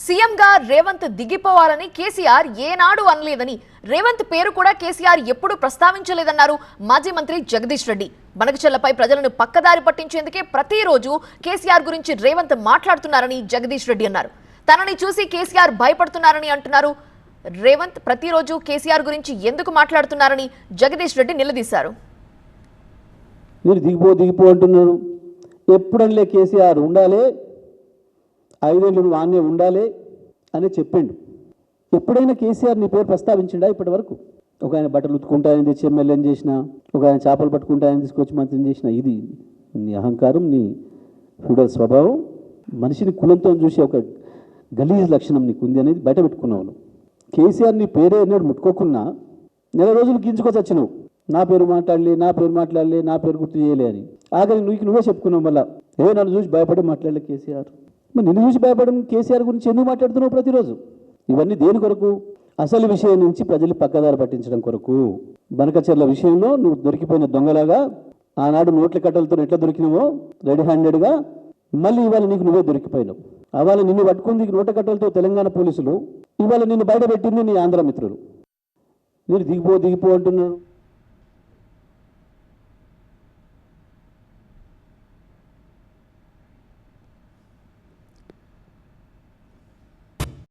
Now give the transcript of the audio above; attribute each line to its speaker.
Speaker 1: సీఎంగా రేవంత్ దిగిపోవాలని కేసీఆర్ ఏనాడు అనలేదని, రేవంత్ పేరు కూడా కేసీఆర్ ఎప్పుడూ ప్రస్తావించలేదన్నారు మాజీ మంత్రి జగదీష్ రెడ్డి. బనకచెర్లపై ప్రజలను పక్కదారి పట్టించేందుకే ప్రతిరోజు కేసీఆర్ గురించి రేవంత్ మాట్లాడుతున్నారని జగదీష్ రెడ్డి అన్నారు. తనని చూసి కేసీఆర్ భయపడుతున్నారని అంటున్నారు. రేవంత్ ప్రతిరోజు కేసీఆర్ గురించి ఎందుకు మాట్లాడుతున్నారని జగదీష్ రెడ్డి నిలదీశారు.
Speaker 2: మీరు దిగిపో అంటున్నారు. ఎప్పుడనిలే కేసీఆర్ ఉండాలి, 5 ఏళ్ళు నువ్వు ఆనే ఉండాలి అని చెప్పిండు. ఎప్పుడైనా కేసీఆర్ నీ పేరు ప్రస్తావించిండా ఇప్పటి వరకు? ఒక ఆయన బట్టలు ఉతుకుంటాయని తెచ్చి ఎమ్మెల్యేని చేసిన, ఒక ఆయన చేపలు పట్టుకుంటాయని తీసుకొచ్చి మంత్రిని చేసిన. ఇది నీ అహంకారం, నీ ఫ్యూడల్ స్వభావం, మనిషిని కులంతో చూసి ఒక గలీజ్ లక్షణం నీకు ఉంది అనేది బయట పెట్టుకున్నావు. కేసీఆర్ నీ పేరే అన్నాడు ముట్టుకోకున్నా నెల రోజులు గింజుకొచ్చి వచ్చినావు. నా పేరు మాట్లాడలే, నా పేరు గుర్తు చేయలే అని. ఆఖరి నువ్వే చెప్పుకున్నావు. మళ్ళీ నన్ను చూసి భయపడి మాట్లాడలే కేసీఆర్. మరి నిన్ను చూసి భయపడడం కేసీఆర్ గురించి ఎందుకు మాట్లాడుతున్నావు ప్రతిరోజు? ఇవన్నీ దేని కొరకు? అసలు విషయం నుంచి ప్రజలు పక్కదారి పట్టించడం కొరకు. బనకచెర్ల విషయంలో నువ్వు దొరికిపోయిన దొంగలాగా ఆనాడు నోట్ల కట్టలతో ఎట్లా దొరికినావో రెడీ హ్యాండెడ్గా మళ్ళీ ఇవాళ నీకు నువ్వే దొరికిపోయినావు. ఇవాళ నిన్ను పట్టుకుంది నోట్ల కట్టలతో తెలంగాణ పోలీసులు, ఇవాళ నిన్ను బయట పెట్టింది నీ ఆంధ్ర మిత్రులు. మీరు దిగిపో అంటున్నారు.